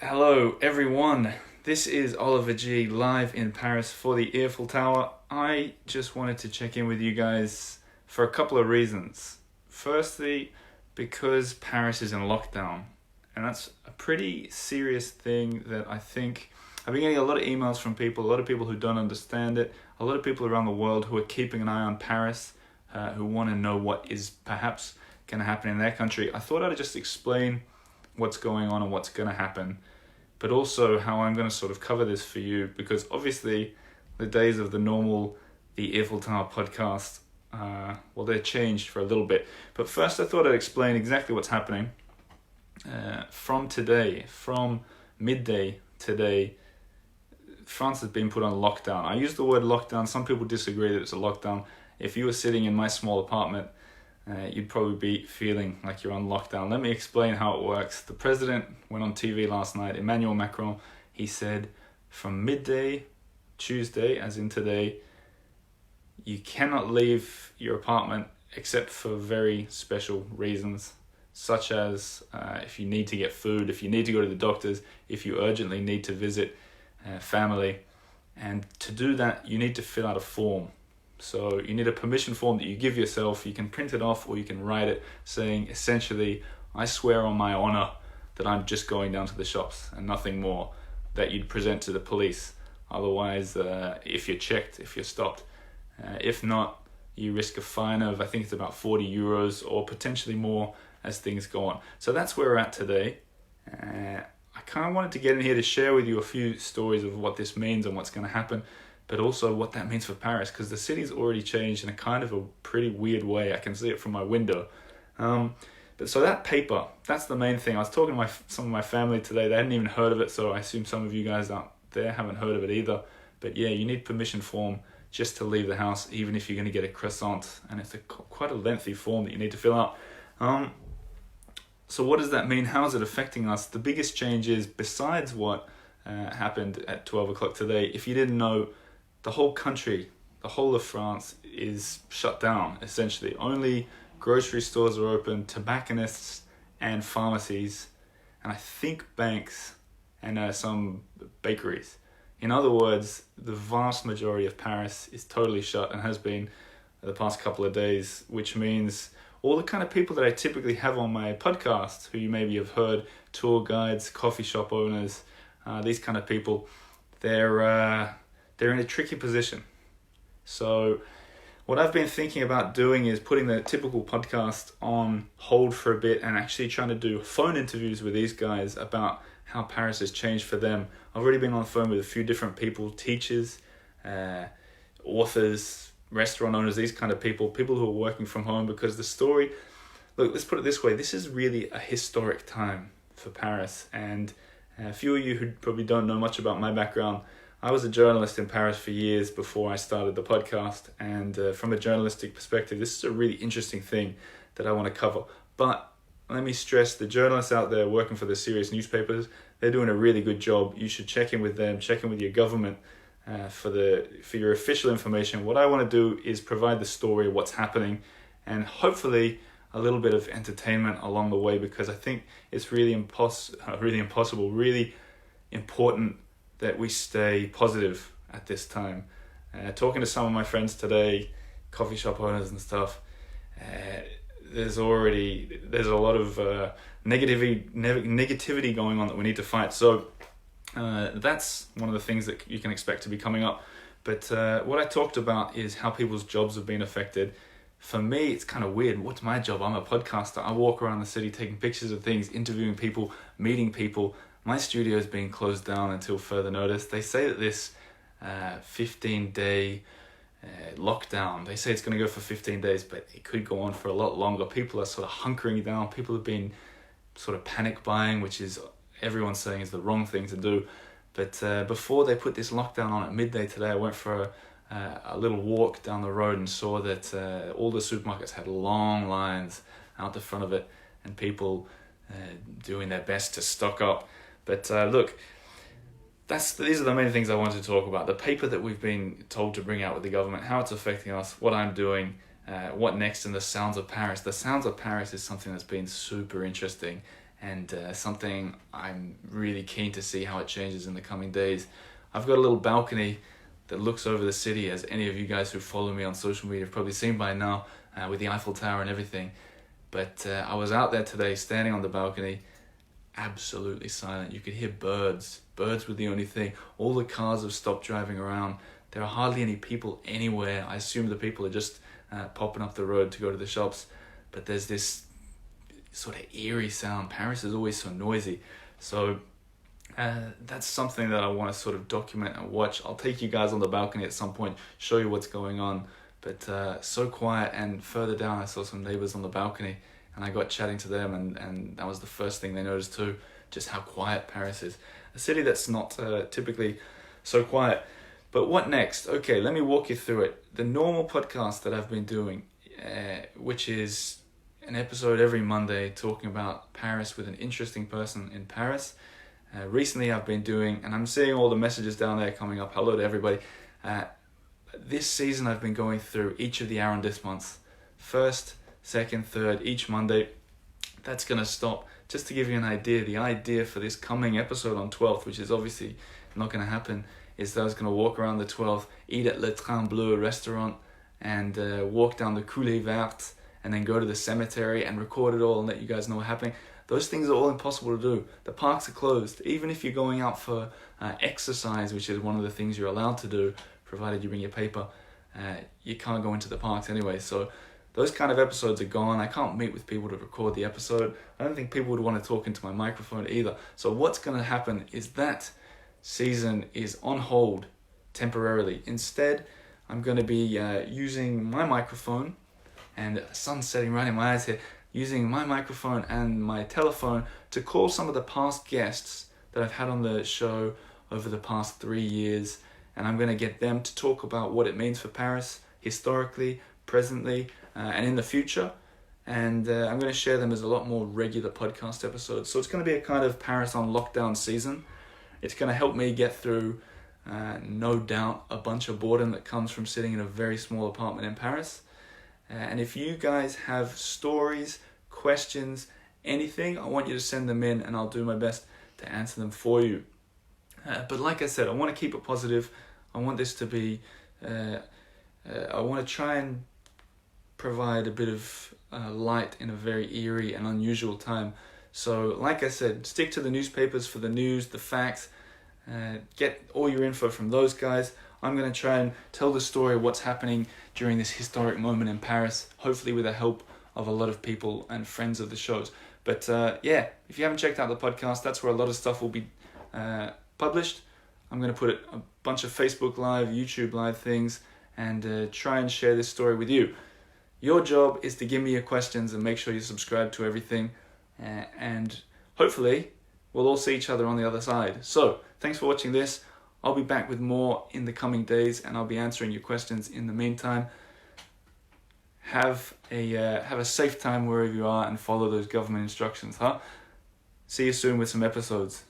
Hello everyone, this is Oliver G live in Paris for the Eiffel Tower. I just wanted to check in with you guys for a couple of reasons. Firstly, because Paris is in lockdown, and that's a pretty serious thing that I think I've been getting a lot of emails from people, a lot of people who don't understand it, a lot of people around the world who are keeping an eye on Paris, who want to know what is perhaps going to happen in their country. I thought I'd just explain what's going on and what's going to happen, but also how I'm going to sort of cover this for you, because obviously the days of the Eiffel Tower podcast, they're changed for a little bit. But first I thought I'd explain exactly what's happening. From midday today, France has been put on lockdown. I use the word lockdown. Some people disagree that it's a lockdown. If you were sitting in my small apartment, you'd probably be feeling like you're on lockdown. Let me explain how it works. The president went on TV last night, Emmanuel Macron. He said from midday, Tuesday, as in today, you cannot leave your apartment except for very special reasons, such as if you need to get food, if you need to go to the doctors, if you urgently need to visit family. And to do that, you need to fill out a form. So you need a permission form that you give yourself. You can print it off or you can write it saying, essentially, I swear on my honor that I'm just going down to the shops and nothing more, that you'd present to the police. Otherwise, if you're checked, if you're stopped, if not, you risk a fine of, I think it's about 40 euros or potentially more as things go on. So that's where we're at today. I kind of wanted to get in here to share with you a few stories of what this means and what's going to happen, but also what that means for Paris, because the city's already changed in a kind of a pretty weird way. I can see it from my window. But so that paper, that's the main thing. I was talking to some of my family today. They hadn't even heard of it, so I assume some of you guys out there haven't heard of it either. But yeah, you need permission form just to leave the house, even if you're going to get a croissant. And it's quite a lengthy form that you need to fill out. So what does that mean? How is it affecting us? The biggest change is, besides what happened at 12 o'clock today, if you didn't know, the whole country, the whole of France is shut down, essentially. Only grocery stores are open, tobacconists and pharmacies, and I think banks and some bakeries. In other words, the vast majority of Paris is totally shut and has been the past couple of days, which means all the kind of people that I typically have on my podcast, who you maybe have heard, tour guides, coffee shop owners, these kind of people, they're in a tricky position. So what I've been thinking about doing is putting the typical podcast on hold for a bit and actually trying to do phone interviews with these guys about how Paris has changed for them. I've already been on the phone with a few different people, teachers, authors, restaurant owners, these kind of people who are working from home, because the story, look, let's put it this way, this is really a historic time for Paris. And a few of you who probably don't know much about my background, I was a journalist in Paris for years before I started the podcast, and from a journalistic perspective, this is a really interesting thing that I want to cover. But let me stress, the journalists out there working for the serious newspapers, they're doing a really good job. You should check in with them, check in with your government for your official information. What I want to do is provide the story of what's happening, and hopefully a little bit of entertainment along the way, because I think it's really important that we stay positive at this time. Talking to some of my friends today, coffee shop owners and stuff, there's a lot of negativity going on that we need to fight. So that's one of the things that you can expect to be coming up. But what I talked about is how people's jobs have been affected. For me, it's kind of weird. What's my job? I'm a podcaster. I walk around the city taking pictures of things, interviewing people, meeting people. My studio is being closed down until further notice. They say that this 15-day lockdown, they say it's going to go for 15 days, but it could go on for a lot longer. People are sort of hunkering down. People have been sort of panic buying, which is everyone's saying is the wrong thing to do. But before they put this lockdown on at midday today, I went for a little walk down the road and saw that all the supermarkets had long lines out the front of it, and people doing their best to stock up. But look, these are the main things I wanted to talk about. The paper that we've been told to bring out with the government, how it's affecting us, what I'm doing, what next, and the sounds of Paris. The sounds of Paris is something that's been super interesting. and something I'm really keen to see how it changes in the coming days. I've got a little balcony that looks over the city, as any of you guys who follow me on social media have probably seen by now, with the Eiffel Tower and everything. But I was out there today, standing on the balcony, absolutely silent. You could hear birds. Birds were the only thing. All the cars have stopped driving around. There are hardly any people anywhere. I assume the people are just popping up the road to go to the shops. But there's this sort of eerie sound. Paris is always so noisy. So that's something that I want to sort of document and watch. I'll take you guys on the balcony at some point, show you what's going on. But so quiet, and further down I saw some neighbors on the balcony, and I got chatting to them, and that was the first thing they noticed too, just how quiet Paris is. A city that's not typically so quiet. But what next? Okay, let me walk you through it. The normal podcast that I've been doing, which is an episode every Monday talking about Paris with an interesting person in Paris. Recently I've been doing, and I'm seeing all the messages down there coming up, hello to everybody. This season I've been going through each of the arrondissements, first, second, third, each Monday. That's going to stop. Just to give you an idea, the idea for this coming episode on 12th, which is obviously not going to happen, is that I was going to walk around the 12th, eat at Le Train Bleu restaurant, and walk down the Coulée Verte, and then go to the cemetery and record it all and let you guys know what's happening. Those things are all impossible to do. The parks are closed. Even if you're going out for exercise, which is one of the things you're allowed to do, provided you bring your paper, you can't go into the parks anyway. So those kind of episodes are gone. I can't meet with people to record the episode. I don't think people would want to talk into my microphone either. So what's going to happen is that season is on hold temporarily. Instead, I'm going to be using my microphone, and the sun's setting right in my eyes here, using my microphone and my telephone to call some of the past guests that I've had on the show over the past 3 years. And I'm going to get them to talk about what it means for Paris, historically, presently, and in the future. And I'm going to share them as a lot more regular podcast episodes. So it's going to be a kind of Paris on lockdown season. It's going to help me get through, no doubt, a bunch of boredom that comes from sitting in a very small apartment in Paris. And if you guys have stories, questions, anything, I want you to send them in, and I'll do my best to answer them for you. But like I said, I want to keep it positive. I want this to be, I want to try and provide a bit of light in a very eerie and unusual time. So like I said, stick to the newspapers for the news, the facts, get all your info from those guys. I'm going to try and tell the story of what's happening during this historic moment in Paris, hopefully with the help of a lot of people and friends of the shows. But yeah, if you haven't checked out the podcast, that's where a lot of stuff will be published. I'm going to put a bunch of Facebook Live, YouTube Live things, and try and share this story with you. Your job is to give me your questions and make sure you subscribe to everything, and hopefully we'll all see each other on the other side. So thanks for watching this. I'll be back with more in the coming days, and I'll be answering your questions in the meantime. Have a safe time wherever you are, and follow those government instructions, huh? See you soon with some episodes.